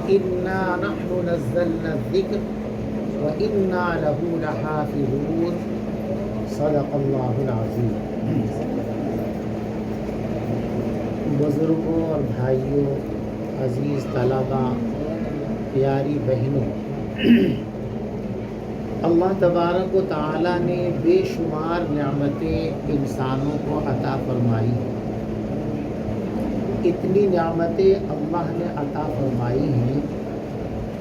إنا نحن نزلنا الذكر وإنا له لحافظون صدق اللہ العظیم۔ بزرگوں اور بھائیوں، عزیز طلباء، پیاری بہنوں، اللہ تبارک و تعالیٰ نے بے شمار نعمتیں انسانوں کو عطا فرمائی۔ اتنی نعمتیں اللہ نے عطا فرمائی ہیں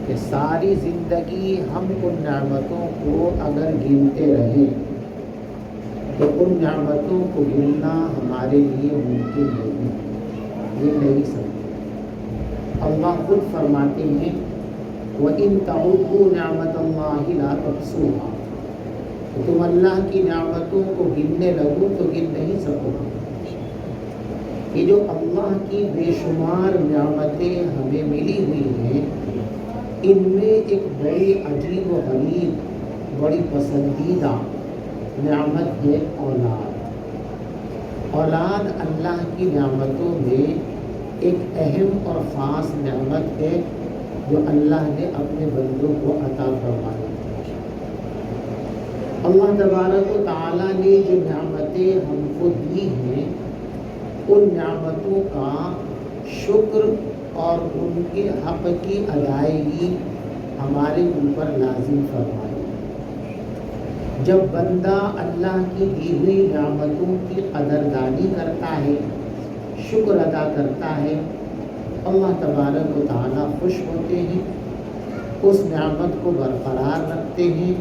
کہ ساری زندگی ہم ان نعمتوں کو اگر گنتے رہیں تو ان نعمتوں کو گننا ہمارے لیے ممکن نہیں، یہ نہیں سکتے۔ اللہ خود فرماتے ہیں وَإِن تَعُدُّوا نِعْمَتَ اللَّهِ لَا تُحْصُوهَا، تو تم اللہ کی نعمتوں کو گننے لگو تو گن نہیں سکو گے۔ یہ جو اللہ کی بے شمار نعمتیں ہمیں ملی ہوئی ہیں، ان میں ایک بڑی عجیب و غریب، بڑی پسندیدہ نعمت ہے اولاد۔ اولاد اللہ کی نعمتوں میں ایک اہم اور خاص نعمت ہے جو اللہ نے اپنے بندوں کو عطا فرمائی۔ اللہ تبارک و تعالیٰ نے جو نعمتیں ہم کو دی ہیں، ان نعمتوں کا شکر اور ان کے حق کی ادائیگی ہمارے اوپر لازم فرمائی۔ جب بندہ اللہ کی دی ہوئی نعمتوں کی قدردانی کرتا ہے، شکر ادا کرتا ہے، اللہ تبارک و تعالیٰ خوش ہوتے ہیں، اس نعمت کو برقرار رکھتے ہیں،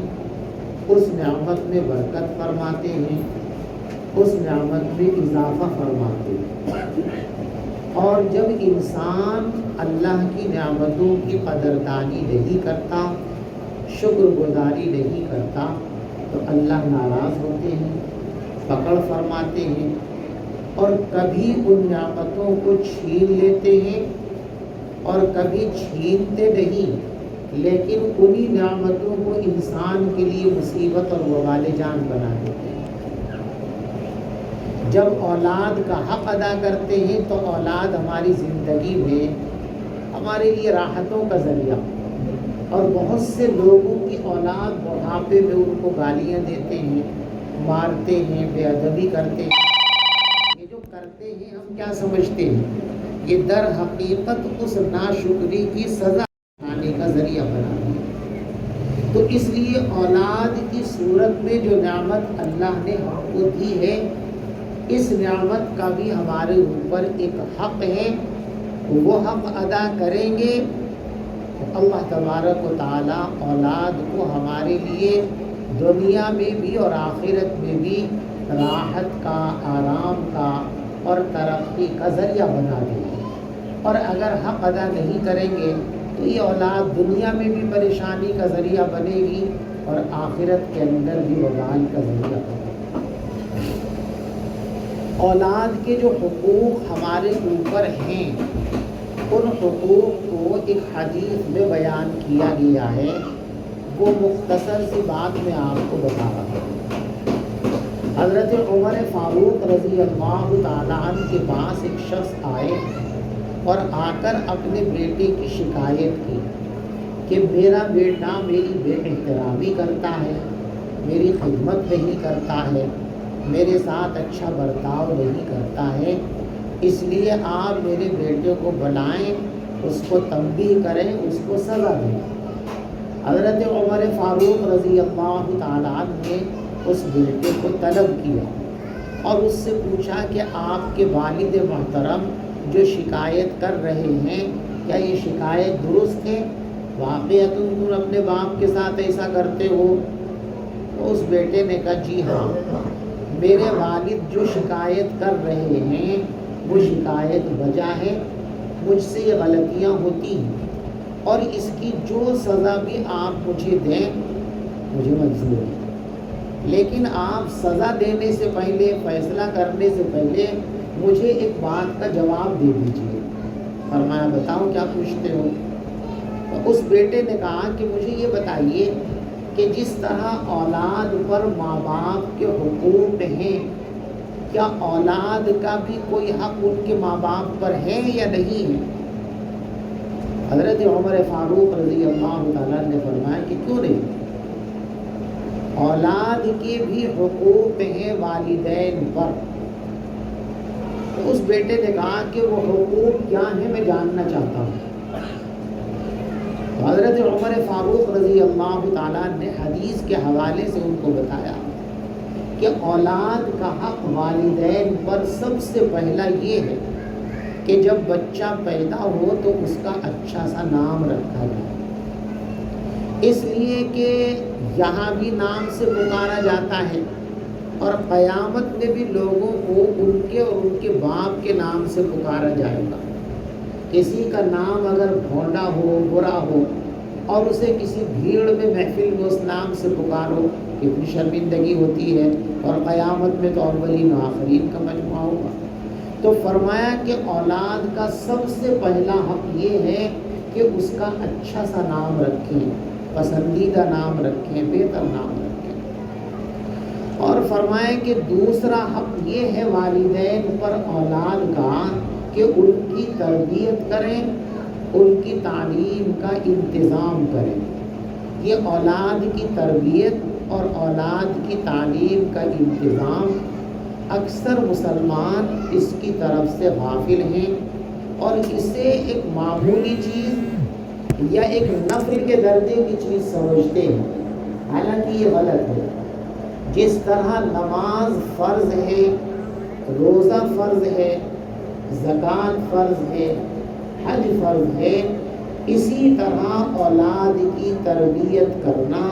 اس نعمت میں برکت فرماتے ہیں، اس نعمت میں اضافہ فرماتے ہیں۔ اور جب انسان اللہ کی نعمتوں کی قدردانی نہیں کرتا، شکر گزاری نہیں کرتا، تو اللہ ناراض ہوتے ہیں، پکڑ فرماتے ہیں، اور کبھی ان نعمتوں کو چھین لیتے ہیں اور کبھی چھینتے نہیں، لیکن انہی نعمتوں کو انسان کے لیے مصیبت اور وبال جان بنا دیتے ہیں۔ جب اولاد کا حق ادا کرتے ہیں تو اولاد ہماری زندگی میں ہمارے لیے راحتوں کا ذریعہ، اور بہت سے لوگوں کی اولاد بڑھاپے میں ان کو گالیاں دیتے ہیں، مارتے ہیں، بے ادبی کرتے ہیں۔ یہ جو کرتے ہیں ہم کیا سمجھتے ہیں؟ یہ در حقیقت اس ناشکری کی سزا پانے کا ذریعہ بنا ہے۔ تو اس لیے اولاد کی صورت میں جو نعمت اللہ نے ہم کو دی ہے، اس نعمت کا بھی ہمارے اوپر ایک حق ہے، وہ حق ادا کریں گے تو اللہ تبارک و تعالیٰ اولاد کو ہمارے لیے دنیا میں بھی اور آخرت میں بھی راحت کا، آرام کا اور ترقی کا ذریعہ بنا دیں گے۔ اور اگر حق ادا نہیں کریں گے تو یہ اولاد دنیا میں بھی پریشانی کا ذریعہ بنے گی اور آخرت کے اندر بھی وبال کا ذریعہ بنے گی۔ اولاد کے جو حقوق ہمارے اوپر ہیں، ان حقوق کو ایک حدیث میں بیان کیا گیا ہے، وہ مختصر سی بات میں آپ کو بتا رہا ہوں۔ حضرت عمر فاروق رضی اللہ تعالیٰ عنہ کے پاس ایک شخص آئے اور آ کر اپنے بیٹے کی شکایت کی کہ میرا بیٹا میری بے احترامی کرتا ہے، میری خدمت نہیں کرتا ہے، میرے ساتھ اچھا برتاؤ نہیں کرتا ہے، اس لیے آپ میرے بیٹے کو بلائیں، اس کو تنبیہ کریں، اس کو سزا دیں۔ حضرت عمر فاروق رضی اللہ تعالیٰ عنہ نے اس بیٹے کو طلب کیا اور اس سے پوچھا کہ آپ کے والد محترم جو شکایت کر رہے ہیں، کیا یہ شکایت درست ہے؟ واقعتاً تم اپنے باپ کے ساتھ ایسا کرتے ہو؟ تو اس بیٹے نے کہا جی ہاں، میرے والد جو شکایت کر رہے ہیں وہ شکایت بجا ہے، مجھ سے یہ غلطیاں ہوتی ہیں، اور اس کی جو سزا بھی آپ مجھے دیں مجھے منظور ہے، لیکن آپ سزا دینے سے پہلے، فیصلہ کرنے سے پہلے مجھے ایک بات کا جواب دے دیجیے۔ فرمایا بتاؤ کیا پوچھتے ہو؟ تو اس بیٹے نے کہا کہ مجھے یہ بتائیے کہ جس طرح اولاد پر ماں باپ کے حقوق ہیں، کیا اولاد کا بھی کوئی حق ان کے ماں باپ پر ہے یا نہیں ہے؟ حضرت عمر فاروق رضی اللہ تعالیٰ نے فرمایا کہ کیوں نہیں، اولاد کے بھی حقوق ہیں والدین پر۔ تو اس بیٹے نے کہا کہ وہ حقوق کیا ہیں، میں جاننا چاہتا ہوں۔ تو حضرت عمر فاروق رضی اللہ تعالیٰ نے حدیث کے حوالے سے ان کو بتایا کہ اولاد کا حق والدین پر سب سے پہلا یہ ہے کہ جب بچہ پیدا ہو تو اس کا اچھا سا نام رکھا جائے، اس لیے کہ یہاں بھی نام سے پکارا جاتا ہے اور قیامت میں بھی لوگوں کو ان کے اور ان کے باپ کے نام سے پکارا جائے گا۔ کسی کا نام اگر بھونڈا ہو، برا ہو، اور اسے کسی بھیڑ میں محفل میں اس نام سے پکارو، کتنی شرمندگی ہوتی ہے، اور قیامت میں تو اولین و آخرین کا مجموعہ ہوگا۔ تو فرمایا کہ اولاد کا سب سے پہلا حق یہ ہے کہ اس کا اچھا سا نام رکھیں، پسندیدہ نام رکھیں، بہتر نام رکھیں۔ اور فرمایا کہ دوسرا حق یہ ہے والدین پر اولاد کا کہ ان کی تربیت کریں، ان کی تعلیم کا انتظام کریں۔ یہ اولاد کی تربیت اور اولاد کی تعلیم کا انتظام اکثر مسلمان اس کی طرف سے غافل ہیں اور اسے ایک معمولی چیز یا ایک نفل کے درجے کی چیز سمجھتے ہیں، حالانکہ یہ غلط ہے۔ جس طرح نماز فرض ہے، روزہ فرض ہے، زکوٰۃ فرض ہے، حج فرض ہے، اسی طرح اولاد کی تربیت کرنا،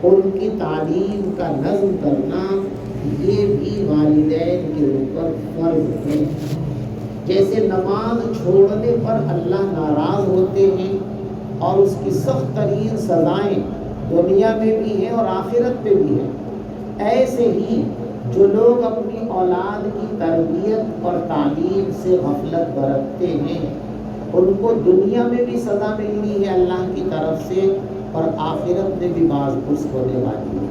ان کی تعلیم کا نظم کرنا، یہ بھی والدین کے اوپر فرض ہے۔ جیسے نماز چھوڑنے پر اللہ ناراض ہوتے ہیں اور اس کی سخت ترین سزائیں دنیا میں بھی ہیں اور آخرت میں بھی ہیں، ایسے ہی جو لوگ اپنی اولاد کی تربیت اور تعلیم سے غفلت برتتے ہیں ان کو دنیا میں بھی سزا ملنی ہے اللہ کی طرف سے اور آخرت میں بھی باز پرس ہونے والی ہے۔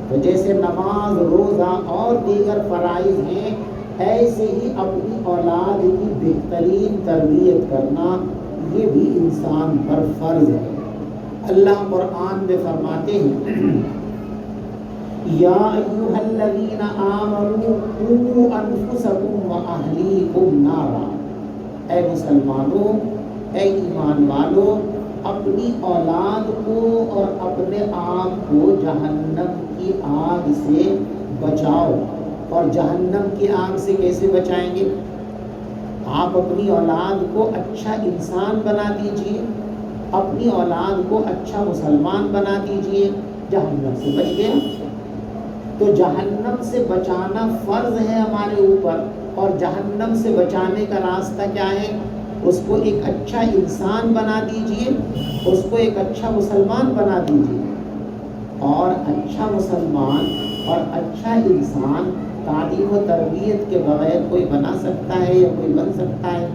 تو جیسے نماز، روزہ اور دیگر فرائض ہیں، ایسے ہی اپنی اولاد کی بہترین تربیت کرنا یہ بھی انسان پر فرض ہے۔ اللہ قرآن میں فرماتے ہیں یا ایھا الذین آمنوا قوا انفسکم واہلیکم نارا، اے مسلمانوں، اے ایمان والو، اپنی اولاد کو اور اپنے آپ کو جہنم کی آگ سے بچاؤ۔ اور جہنم کی آگ سے کیسے بچائیں گے؟ آپ اپنی اولاد کو اچھا انسان بنا دیجئے، اپنی اولاد کو اچھا مسلمان بنا دیجئے، جہنم سے بچ گیا۔ تو جہنم سے بچانا فرض ہے ہمارے اوپر، اور جہنم سے بچانے کا راستہ کیا ہے؟ اس کو ایک اچھا انسان بنا دیجئے، اس کو ایک اچھا مسلمان بنا دیجئے۔ اور اچھا مسلمان اور اچھا انسان تعلیم و تربیت کے بغیر کوئی بنا سکتا ہے یا کوئی بن سکتا ہے؟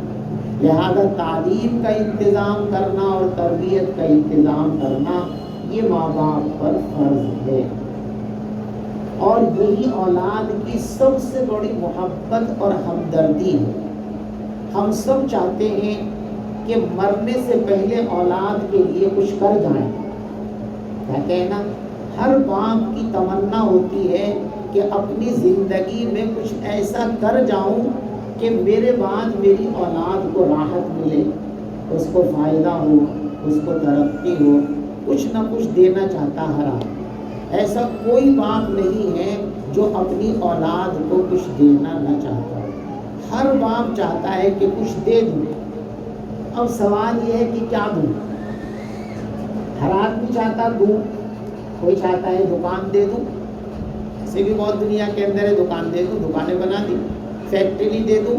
لہذا تعلیم کا انتظام کرنا اور تربیت کا انتظام کرنا یہ ماں باپ پر فرض ہے۔ اور یہی اولاد کی سب سے بڑی محبت اور ہمدردی ہے۔ ہم سب چاہتے ہیں کہ مرنے سے پہلے اولاد کے لیے کچھ کر جائیں۔ کہتے ہیں نا، ہر باپ کی تمنا ہوتی ہے کہ اپنی زندگی میں کچھ ایسا کر جاؤں کہ میرے بعد میری اولاد کو راحت ملے، اس کو فائدہ ہو، اس کو ترقی ہو، کچھ نہ کچھ دینا چاہتا ہر آدمی۔ ایسا کوئی باپ نہیں ہے جو اپنی اولاد کو کچھ دینا نہ چاہتا۔ ہر باپ چاہتا ہے کہ کچھ دے دوں۔ اب سوال یہ ہے کہ کیا دوں؟ ہر آدمی چاہتا دوں، کوئی چاہتا ہے دکان دے دوں، ایسے بھی بہت دنیا کے اندر ہے، دکان دے دوں، دکانیں بنا دی، فیکٹری دے دوں،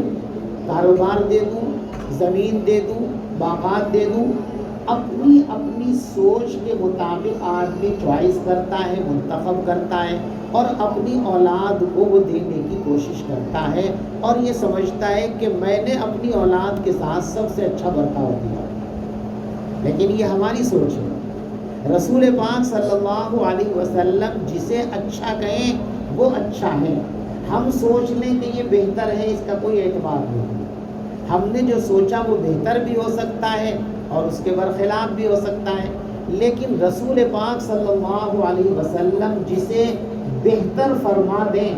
کاروبار دے دوں، زمین دے دوں، باغات دے دوں۔ اپنی اپنی سوچ کے مطابق آدمی چوائس کرتا ہے، منتخب کرتا ہے اور اپنی اولاد کو وہ دینے کی کوشش کرتا ہے اور یہ سمجھتا ہے کہ میں نے اپنی اولاد کے ساتھ سب سے اچھا برتاؤ کیا۔ لیکن یہ ہماری سوچ ہے۔ رسول پاک صلی اللہ علیہ وسلم جسے اچھا کہیں وہ اچھا ہے، ہم سوچ لیں کہ یہ بہتر ہے، اس کا کوئی اعتبار نہیں۔ ہم نے جو سوچا وہ بہتر بھی ہو سکتا ہے اور اس کے برخلاف بھی ہو سکتا ہے، لیکن رسول پاک صلی اللہ علیہ وسلم جسے بہتر فرما دیں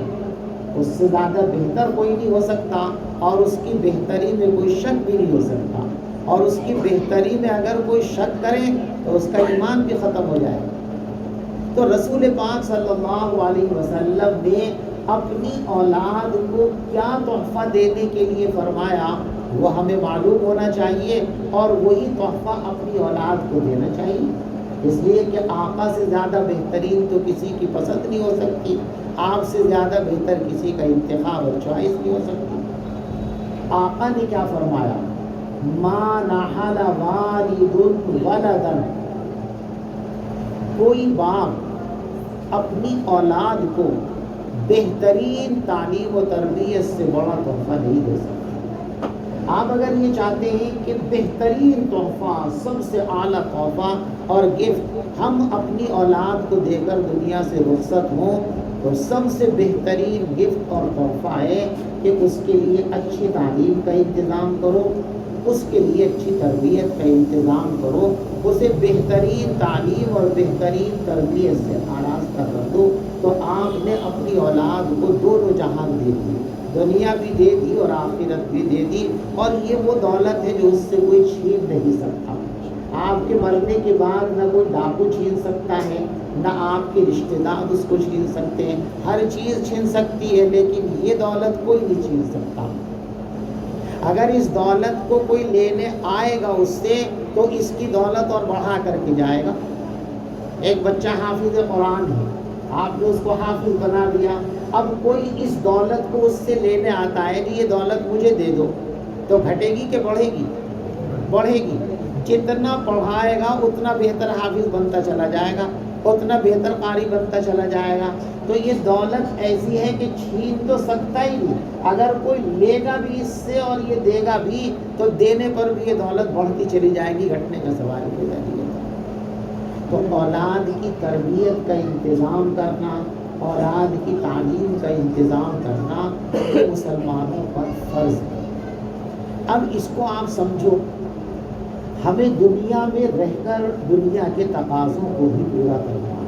اس سے زیادہ بہتر کوئی نہیں ہو سکتا، اور اس کی بہتری میں کوئی شک بھی نہیں ہو سکتا، اور اس کی بہتری میں اگر کوئی شک کرے تو اس کا ایمان بھی ختم ہو جائے۔ تو رسول پاک صلی اللہ علیہ وسلم نے اپنی اولاد کو کیا تحفہ دینے کے لیے فرمایا وہ ہمیں معلوم ہونا چاہیے، اور وہی تحفہ اپنی اولاد کو دینا چاہیے، اس لیے کہ آقا سے زیادہ بہترین تو کسی کی پسند نہیں ہو سکتی، آپ سے زیادہ بہتر کسی کا انتخاب اور چوائس نہیں ہو سکتی۔ آقا نے کیا فرمایا؟ ما نحل والد ولدا، کوئی باپ اپنی اولاد کو بہترین تعلیم و تربیت سے بڑا تحفہ نہیں دے سکتا۔ آپ اگر یہ چاہتے ہیں کہ بہترین تحفہ، سب سے اعلیٰ تحفہ اور گفٹ ہم اپنی اولاد کو دے کر دنیا سے رخصت ہوں، تو سب سے بہترین گفٹ اور تحفہ ہے کہ اس کے لیے اچھی تعلیم کا انتظام کرو، اس کے لیے اچھی تربیت کا انتظام کرو، اسے بہترین تعلیم اور بہترین تربیت سے آراستہ کر دو۔ تو آپ نے اپنی اولاد کو دونوں جہان دے دی، دنیا بھی دے دی اور آخرت بھی دے دی، اور یہ وہ دولت ہے جو اس سے کوئی چھین نہیں سکتا۔ آپ کے مرنے کے بعد نہ کوئی ڈاکو چھین سکتا ہے، نہ آپ کے رشتہ دار اس کو چھین سکتے ہیں، ہر چیز چھین سکتی ہے لیکن یہ دولت کوئی نہیں چھین سکتا۔ اگر اس دولت کو کوئی لینے آئے گا اس سے تو اس کی دولت اور بڑھا کر کے جائے گا۔ ایک بچہ حافظ قرآن ہے، آپ نے اس کو حافظ بنا دیا، اب کوئی اس دولت کو اس سے لینے آتا ہے کہ یہ دولت مجھے دے دو، تو گھٹے گی کہ بڑھے گی؟ بڑھے گی۔ جتنا پڑھائے گا اتنا بہتر حافظ بنتا چلا جائے گا، اتنا بہتر قاری بنتا چلا جائے گا۔ تو یہ دولت ایسی ہے کہ چھین تو سکتا ہی نہیں، اگر کوئی لے گا بھی اس سے اور یہ دے گا بھی تو دینے پر بھی یہ دولت بڑھتی چلی جائے گی، گھٹنے کا سوال ہو جائے گا۔ تو اولاد کی تربیت کا انتظام کرنا، اولاد کی تعلیم کا انتظام کرنا یہ مسلمانوں پر فرض ہے۔ اب اس کو آپ سمجھو، ہمیں دنیا میں رہ کر دنیا کے تقاضوں کو بھی پورا کرنا ہے،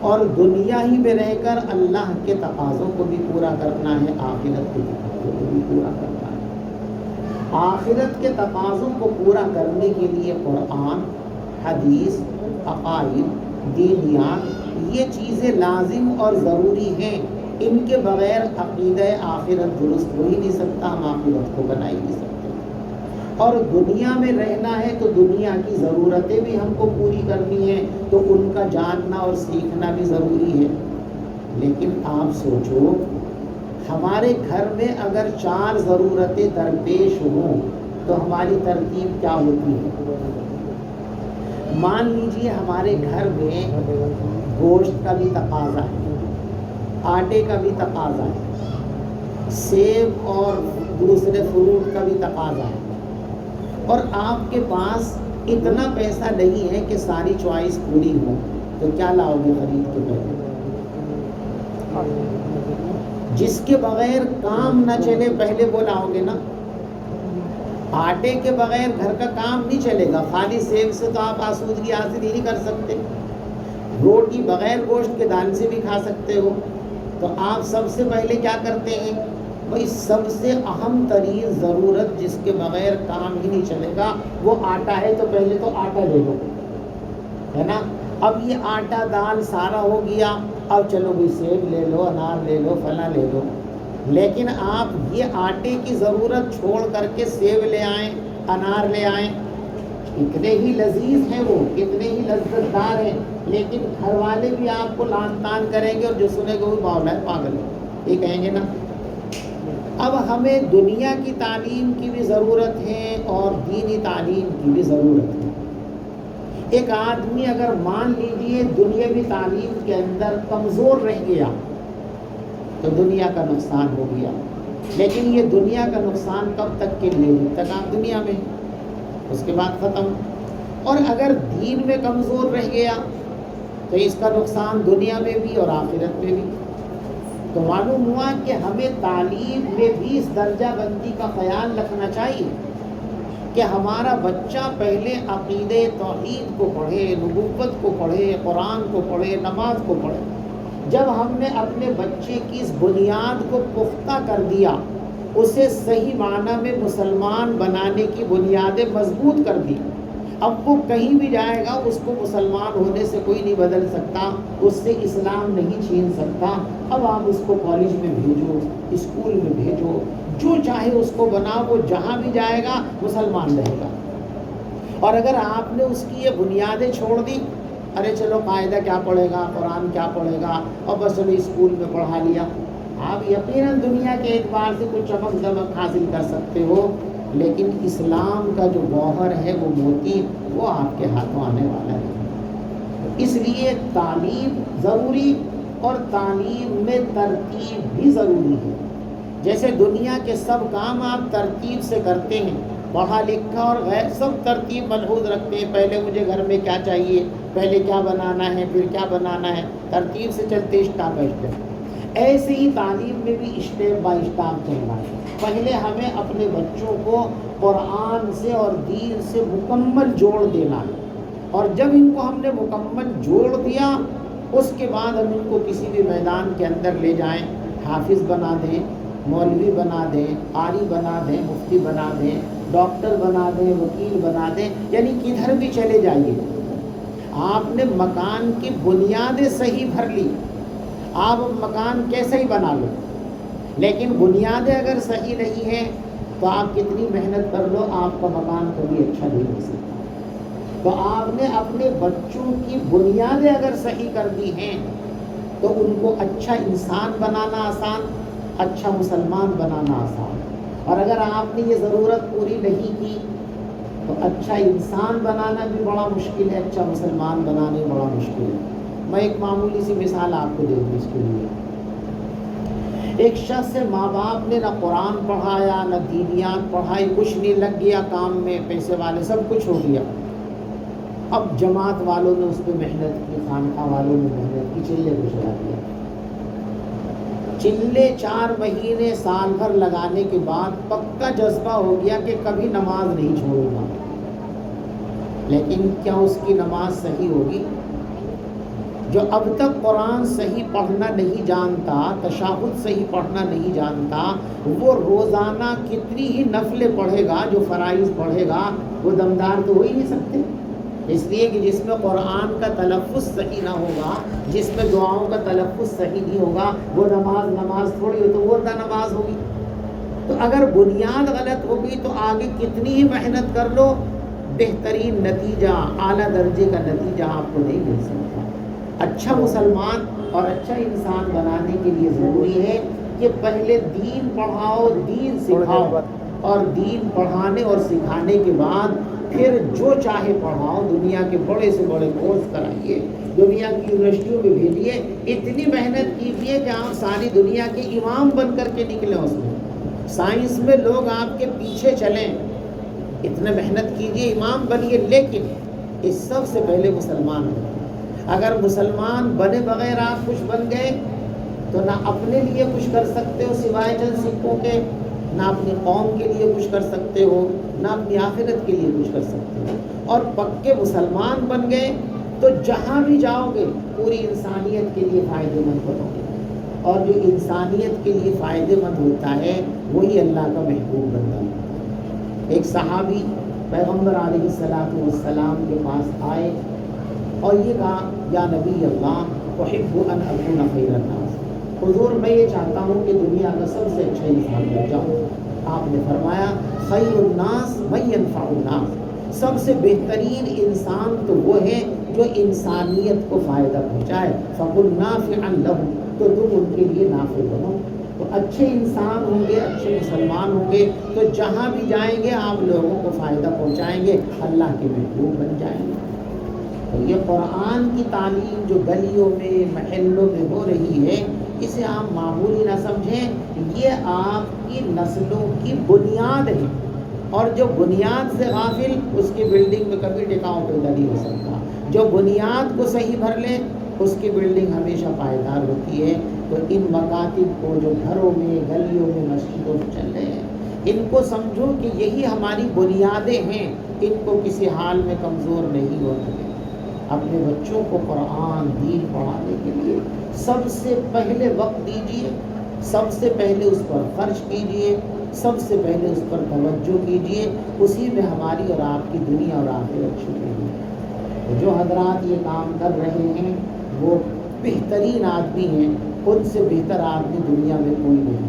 اور دنیا ہی میں رہ کر اللہ کے تقاضوں کو بھی پورا کرنا ہے، آخرت کے تقاضوں کو بھی پورا کرنا ہے۔ آخرت کے تقاضوں کو پورا کرنے کے لیے قرآن، حدیث، عقائد، دینیات یہ چیزیں لازم اور ضروری ہیں، ان کے بغیر عقیدہ آخرت درست ہو ہی نہیں سکتا، ہم آخرت کو بنا ہی نہیں سکتے۔ اور دنیا میں رہنا ہے تو دنیا کی ضرورتیں بھی ہم کو پوری کرنی ہیں، تو ان کا جاننا اور سیکھنا بھی ضروری ہے۔ لیکن آپ سوچو، ہمارے گھر میں اگر 4 ضرورتیں درپیش ہوں تو ہماری ترتیب کیا ہوتی ہے؟ مان لیجیے ہمارے گھر میں گوشت کا بھی تقاضا ہے، آٹے کا بھی تقاضا ہے، سیب اور دوسرے فروٹ کا بھی تقاضا ہے، اور آپ کے پاس اتنا پیسہ نہیں ہے کہ ساری چوائس پوری ہو، تو کیا لاؤ گے خرید کے؟ پہلے جس کے بغیر کام نہ چلے پہلے وہ لاؤ گے نا۔ آٹے کے بغیر گھر کا کام نہیں چلے گا، خالی سیب سے تو آپ آسودگی حاصل ہی نہیں کر سکتے۔ روٹی بغیر گوشت کے دانے سے بھی کھا سکتے ہو، تو آپ سب سے پہلے کیا کرتے ہیں؟ بھائی سب سے اہم ترین ضرورت جس کے بغیر کام ہی نہیں چلے گا وہ آٹا ہے، تو پہلے تو آٹا لے لو، ہے نا۔ اب یہ آٹا دال سارا ہو گیا، اب چلو بھائی سیب لے لو، انار لے لو، فلاں لے لو۔ لیکن آپ یہ آٹے کی ضرورت چھوڑ کر کے سیب لے آئیں، انار لے آئیں، کتنے ہی لذیذ ہیں وہ، کتنے ہی لذت دار ہیں، لیکن گھر والے بھی آپ کو لان تان کریں گے، اور جو سنے گا وہ باولا ہے، پاگل ہے، یہ کہیں گے نا۔ اب ہمیں دنیا کی تعلیم کی بھی ضرورت ہے اور دینی تعلیم کی بھی ضرورت ہے۔ ایک آدمی اگر مان لیجیے دنیاوی تعلیم کے اندر کمزور رہ گیا تو دنیا کا نقصان ہو گیا، لیکن یہ دنیا کا نقصان کب تک کے لیے؟ جب تک آپ دنیا میں، اس کے بعد ختم۔ اور اگر دین میں کمزور رہ گیا تو اس کا نقصان دنیا میں بھی اور آخرت میں بھی۔ تو معلوم ہوا کہ ہمیں تعلیم میں بھی اس درجہ بندی کا خیال رکھنا چاہیے کہ ہمارا بچہ پہلے عقیدے توحید کو پڑھے، نبوت کو پڑھے، قرآن کو پڑھے، نماز کو پڑھے۔ جب ہم نے اپنے بچے کی اس بنیاد کو پختہ کر دیا، اسے صحیح معنی میں مسلمان بنانے کی بنیادیں مضبوط کر دی، اب وہ کہیں بھی جائے گا اس کو مسلمان ہونے سے کوئی نہیں بدل سکتا، اس سے اسلام نہیں چھین سکتا۔ اب آپ اس کو کالج میں بھیجو، اسکول میں بھیجو، جو چاہے اس کو بناؤ، وہ جہاں بھی جائے گا مسلمان رہے گا۔ اور اگر آپ نے اس کی یہ بنیادیں چھوڑ دی، ارے چلو قاعدہ کیا پڑھے گا، قرآن کیا پڑھے گا، اور بس چلو اسکول میں پڑھا لیا، آپ یقیناً دنیا کے اعتبار سے کچھ چمک دمک حاصل کر سکتے ہو، لیکن اسلام کا جو گوہر ہے، وہ موتی، وہ آپ کے ہاتھوں آنے والا ہے۔ اس لیے تعلیم ضروری، اور تعلیم میں ترتیب بھی ضروری ہے۔ جیسے دنیا کے سب کام آپ ترتیب سے کرتے ہیں، پڑھا لکھا اور غیر سب ترتیب ملحوظ رکھتے ہیں، پہلے مجھے گھر میں کیا چاہیے، پہلے کیا بنانا ہے، پھر کیا بنانا ہے، ترتیب سے چلتے اسٹاپ بائی اسٹیپ۔ ایسے ہی تعلیم میں بھی اسٹیپ بائی اسٹاپ چلنا ہے۔ پہلے ہمیں اپنے بچوں کو قرآن سے اور دین سے مکمل جوڑ دینا ہے، اور جب ان کو ہم نے مکمل جوڑ دیا، اس کے بعد ہم ان کو کسی بھی میدان کے اندر لے جائیں، حافظ بنا دیں، مولوی بنا دیں، قاری بنا دیں، مفتی بنا دیں، ڈاکٹر بنا دیں، وکیل بنا دیں، یعنی کدھر بھی چلے جائیے، آپ نے مکان کی بنیادیں صحیح بھر لی، آپ مکان کیسے ہی بنا لو، لیکن بنیادیں اگر صحیح نہیں ہیں تو آپ کتنی محنت کر لو، آپ کا مکان کبھی اچھا نہیں ہو سکتا۔ تو آپ نے اپنے بچوں کی بنیادیں اگر صحیح کر دی ہیں تو ان کو اچھا انسان بنانا آسان، اچھا مسلمان بنانا آسان۔ اور اگر آپ نے یہ ضرورت پوری نہیں کی تو اچھا انسان بنانا بھی بڑا مشکل ہے، اچھا مسلمان بنانا بھی بڑا مشکل ہے۔ میں ایک معمولی سی مثال آپ کو دے دوں اس کے لیے۔ ایک شخص سے ماں باپ نے نہ قرآن پڑھایا، نہ دینیات پڑھائی، کچھ نہیں، لگ گیا کام میں، پیسے والے سب کچھ ہو گیا۔ اب جماعت والوں نے اس پہ محنت کی، خانقاہ والوں نے محنت کی، چلے کو چلا دیا۔ چلے 4 مہینے سال بھر لگانے کے بعد پکا جذبہ ہو گیا کہ کبھی نماز نہیں چھوڑوں گا، لیکن کیا اس کی نماز صحیح ہوگی؟ جو اب تک قرآن صحیح پڑھنا نہیں جانتا، تشہد صحیح پڑھنا نہیں جانتا، وہ روزانہ کتنی ہی نفلیں پڑھے گا، جو فرائض پڑھے گا، وہ دمدار تو ہو ہی نہیں سکتے۔ اس لیے کہ جس میں قرآن کا تلفظ صحیح نہ ہوگا، جس میں دعاؤں کا تلفظ صحیح نہیں ہوگا، وہ نماز تھوڑی ہو، تو وہ نماز ہوگی۔ تو اگر بنیاد غلط ہوگی تو آگے کتنی ہی محنت کر لو، بہترین نتیجہ، اعلیٰ درجے کا نتیجہ آپ کو نہیں مل سکتا۔ اچھا مسلمان اور اچھا انسان بنانے کے لیے ضروری ہے کہ پہلے دین پڑھاؤ، دین سکھاؤ، اور دین پڑھانے اور سکھانے کے بعد پھر جو چاہے پڑھاؤ، دنیا کے بڑے سے بڑے کورس کرائیے، دنیا کی یونیورسٹیوں میں بھیجیے، اتنی محنت کیجیے کہ آپ ساری دنیا کے امام بن کر کے نکلیں۔ اس میں سائنس میں لوگ آپ کے پیچھے چلیں، اتنا محنت کیجیے، امام بنیے، لیکن اس سب سے پہلے مسلمان بنیے۔ اگر مسلمان بنے بغیر آپ کچھ بن گئے تو نہ اپنے لیے کچھ کر سکتے ہو سوائے چند سکوں کے، نہ اپنی قوم کے لیے کچھ کر سکتے ہو، نہ اپنی آخرت کے لیے کچھ کر سکتے ہو۔ اور پکے مسلمان بن گئے تو جہاں بھی جاؤ گے پوری انسانیت کے لیے فائدے مند بنو گے، اور جو انسانیت کے لیے فائدے مند ہوتا ہے وہی اللہ کا محبوب بنتا ہے۔ ایک صحابی پیغمبر علیہ السلام کے پاس آئے اور یہ کہا، یا نبی اللہ احب ان اکون خیر الناس، حضور میں یہ چاہتا ہوں کہ دنیا کا سب سے اچھا انسان بن جاؤں۔ آپ نے فرمایا، خیر الناس من ینفع الناس، سب سے بہترین انسان تو وہ ہے جو انسانیت کو فائدہ پہنچائے، فقل نافعا لہم، تو تم ان کے لیے نافع بنو۔ تو اچھے انسان ہوں گے، اچھے مسلمان ہوں گے تو جہاں بھی جائیں گے آپ لوگوں کو فائدہ پہنچائیں گے، اللہ کے محبوب بن جائیں گے۔ تو یہ قرآن کی تعلیم جو گلیوں میں، محلوں میں ہو رہی ہے، اسے آپ معمولی نہ سمجھیں، یہ آپ کی نسلوں کی بنیاد ہے، اور جو بنیاد سے غافل، اس کی بلڈنگ میں کبھی ٹکاؤ پیدا نہیں ہو سکتا۔ جو بنیاد کو صحیح بھر لے اس کی بلڈنگ ہمیشہ پائیدار ہوتی ہے۔ تو ان مکاتب کو جو گھروں میں، گلیوں میں، مسجدوں میں چل رہے ہیں، ان کو سمجھو کہ یہی ہماری بنیادیں ہیں، ان کو کسی حال میں کمزور نہیں ہونے دیں۔ اپنے بچوں کو قرآن دین پڑھانے کے لیے سب سے پہلے وقت دیجیے، سب سے پہلے اس پر خرچ کیجیے، سب سے پہلے اس پر توجہ کیجیے، اسی میں ہماری اور آپ کی دنیا اور آخرت چھپی ہوئی ہے۔ جو حضرات یہ کام کر رہے ہیں وہ بہترین آدمی ہیں، ان سے بہتر آدمی دنیا میں کوئی نہیں۔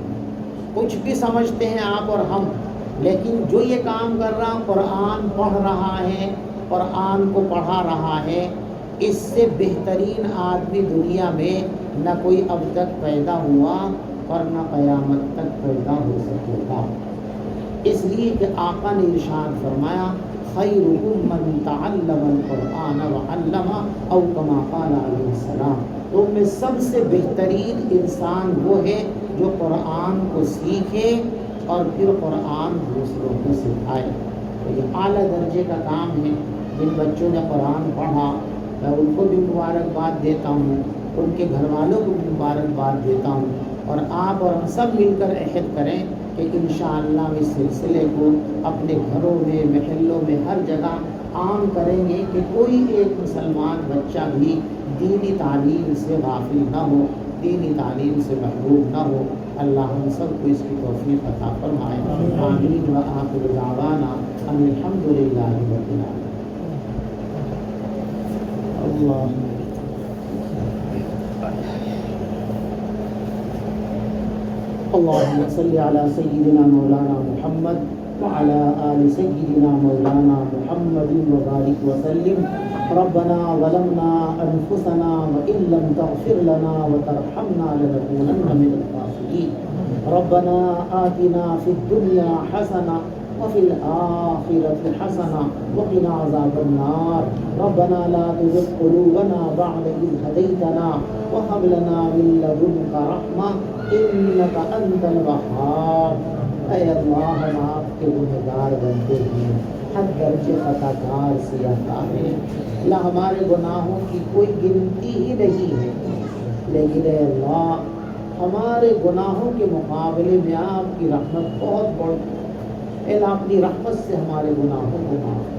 کچھ بھی سمجھتے ہیں آپ اور ہم، لیکن جو یہ کام کر رہا قرآن پڑھ رہا ہے، قرآن کو پڑھا رہا ہے، اس سے بہترین آدمی دنیا میں نہ کوئی اب تک پیدا ہوا اور نہ قیامت تک پیدا ہو سکے گا۔ اس لیے کہ آقا نے ارشاد فرمایا خیرکم من تعلم القرآن وعلمہ او کما قال علیہ السلام، تو میں سب سے بہترین انسان وہ ہے جو قرآن کو سیکھے اور پھر قرآن دوسروں کو سکھائے۔ تو یہ اعلیٰ درجے کا کام ہے۔ جن بچوں نے قرآن پڑھا میں ان کو بھی مبارکباد دیتا ہوں، ان کے گھر والوں کو بھی مبارکباد دیتا ہوں، اور آپ اور ہم سب مل کر عہد کریں کہ انشاءاللہ اس سلسلے کو اپنے گھروں میں، محلوں میں، ہر جگہ عام کریں گے کہ کوئی ایک مسلمان بچہ بھی دینی تعلیم سے غافل نہ ہو، دینی تعلیم سے محروم نہ ہو۔ اللہ ہم سب کو اس کی توفیق عطا فرمائے۔ آمین و آخر دعوانا ان الحمد للہ رب العالمین۔ اللہ اللهم صل على سيدنا مولانا محمد وعلى آل سيدنا مولانا محمد وبارك وسلم۔ ربنا ظلمنا أنفسنا وإن لم تغفر لنا وترحمنا لنكونن من الخاسرين۔ ربنا آتنا في الدنيا حسنة وفي الآخرة حسنة وقنا عذاب النار۔ ربنا لا تزغ قلوبنا بعد إذ هديتنا وهب لنا من لدنك رحمة إنك أنت الوهاب۔ اے اللہ ہم آپ کے گنہگار بندے ہیں، حد درجے خطا کار سیاہ ہیں، اللہ ہمارے گناہوں کی کوئی گنتی ہی نہیں ہے، لیکن اے اللہ ہمارے گناہوں کے مقابلے میں آپ کی رحمت بہت بڑی ہے۔ اے اللہ اپنی رحمت سے ہمارے گناہوں کو معاف کر دے،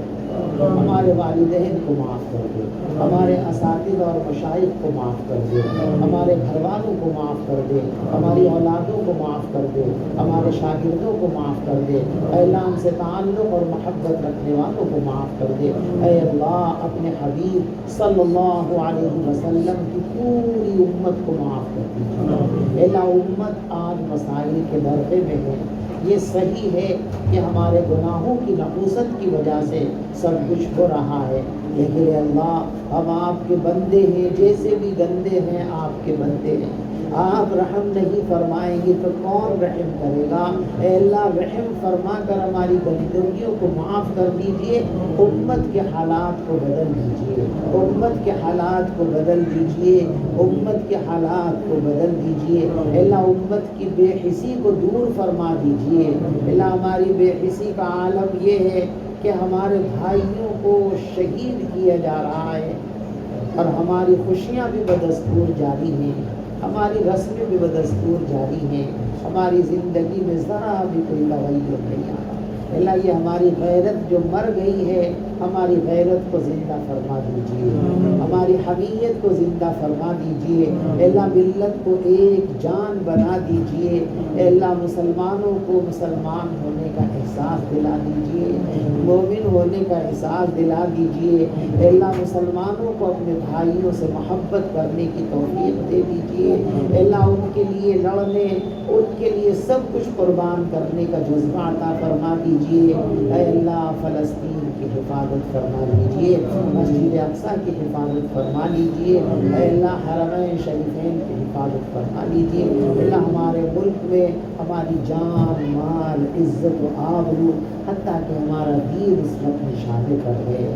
ہمارے والدین کو معاف کر دے، ہمارے اساتذہ اور مشائخ کو معاف کر دے، ہمارے گھر والوں کو معاف کر دے، ہماری اولادوں کو معاف کر دے، ہمارے شاگردوں کو معاف کر دے، اے اللہ ہم سے تعلق اور محبت رکھنے والوں کو معاف کر دے۔ اے اللہ اپنے حبیب صلی اللہ علیہ وسلم کی پوری امت کو معاف کر دیجیے۔ اے اللہ امت آج مسائل کے درپے میں ہے، یہ صحیح ہے کہ ہمارے گناہوں کی نحوست کی وجہ سے سب کچھ ہو رہا ہے، لیکن اے اللہ ہم آپ کے بندے ہیں، جیسے بھی گندے ہیں آپ کے بندے ہیں، آپ رحم نہیں فرمائیں گے تو کون رحم کرے گا؟ اے اللہ رحم فرما کر ہماری گندگیوں کو معاف کر دیجئے، امت کے حالات کو بدل دیجئے، امت کے حالات کو بدل دیجئے، امت کے حالات کو بدل دیجئے۔ اے اللہ امت کی بے حسی کو دور فرما دیجئے۔ اے اللہ ہماری بے حسی کا عالم یہ ہے کہ ہمارے بھائیوں کو شہید کیا جا رہا ہے اور ہماری خوشیاں بھی بدستور جاری ہیں، ہماری رسمیں بھی بدستور جاری ہیں، ہماری زندگی میں ذرا بھی کوئی تغیر نہیں آ رہا۔ اللہ یہ ہماری غیرت جو مر گئی ہے، ہماری غیرت کو زندہ فرما دیجئے، ہماری حمیت کو زندہ فرما دیجئے۔ اللہ ملت کو ایک جان بنا دیجئے۔ اللہ مسلمانوں کو مسلمان ہونے کا احساس دلا دیجئے، مومن ہونے کا احساس دلا دیجئے۔ اللہ مسلمانوں کو اپنے بھائیوں سے محبت کرنے کی توفیق دے دیجئے۔ اللہ ان کے لیے لڑنے، ان کے لیے سب کچھ قربان کرنے کا جذبہ عطا فرما دیجئے۔ اے اللہ فلسطین کی حفاظت فرما لیجئے، مسجد اقصیٰ کی حفاظت فرما لیجئے، اے اللہ حرمین شریفین کی حفاظت فرما لیجئے۔ اللہ ہمارے ملک میں ہماری جان مال عزت و آبرو حتیٰ کہ ہمارا دین اس وقت نشانے پر ہے۔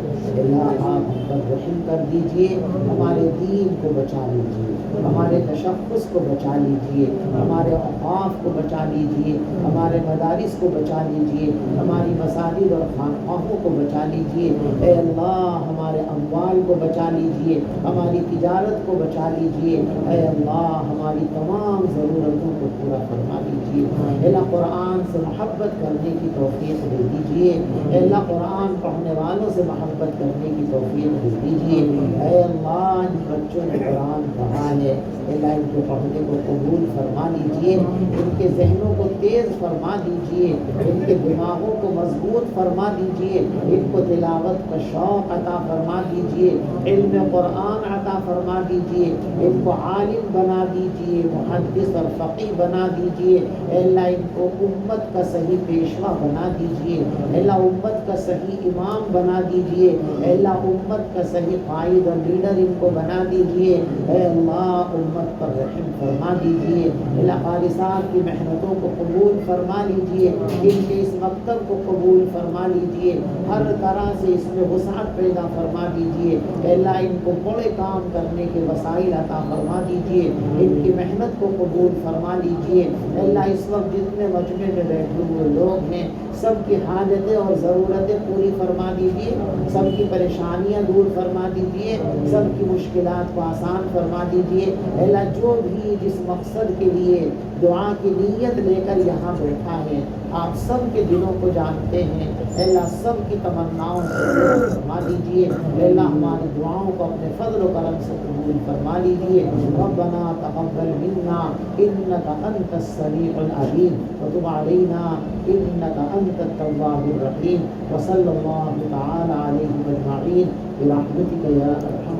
اللہ آپ ہم پر رحم کر دیجئے، ہمارے دین کو بچا لیجئے، ہمارے تشخص کو بچا لیجئے، ہمارے اوقاف کو بچا لیجئے، ہمارے مدارس کو بچا لیجئے، ہماری مساجد اور خانقاہوں کو بچا لیجئے۔ اے اللہ ہمارے اموال کو بچا لیجئے، ہماری تجارت کو بچا لیجئے۔ اے اللہ ہماری تمام ضرورتوں کو پورا فرما دیجئے۔ اے اللہ قرآن سے محبت کرنے کی توفیق دے دیجئے۔ اے اللہ قرآن پڑھنے والوں سے محبت کرنے کی توفیق دے دیجئے۔ اے اللہ ان بچوں نے قرآن پڑھا ہے، اے اللہ ان کے پڑھنے کو قبول فرما لیجئے، ان کے ذہنوں کو تیز فرما دیجئے، ان کے دماغوں کو مضبوط فرما دیجئے، ان کو تلاوت کا شوق عطا فرما دیجئے، علم قرآن عطا فرما دیجئے، ان کو عالم بنا دیجئے، محدث اور فقیہ بنا دیجئے۔ اے اللہ ان کو امت کا صحیح پیشوا بنا دیجئے، اے اللہ امت کا صحیح امام بنا دیجئے، اے اللہ امت کا صحیح قائد اور لیڈر ان کو بنا دیجئے۔ اے اللہ امت پر رحم فرما دیجئے، اے اللہ قاری صاحب کی محنتوں کو قبول فرما لیجئے، ان کے اس مکتب کو قبول فرما لیجئے، ہر طرح سے اس میں وسعت پیدا فرما دیجئے۔ اے اللہ ان کو بڑے کام کرنے کے وسائل عطا فرما دیجئے، ان کی محنت کو قبول فرما لیجئے۔ اے اللہ اس وقت جتنے مجمع میں بیٹھے ہوئے لوگ ہیں سب کی حاجتیں اور ضرورتیں پوری فرما دیجئے، سب کی پریشانیاں دور فرما دیجئے، سب کی مشکلات کو آسان فرما دیجئے۔ اے اللہ جو بھی جس مقصد کے لیے دعا کی نیت لے کر یہاں بیٹھا ہے آپ سب کے دلوں کو جانتے ہیں، اے اللہ سب کی تمناؤں کو پورا فرما دیجئے۔ اے اللہ ہماری دعاؤں کو اپنے فضل و کرم سے قبول فرما لیجئے۔ ربنا تقبل منا انک انت السمیع العلیم وتب علینا انک انت التواب الرحیم وصلی اللہ تعالی علیہ اجمعین برحمتک یا ارحم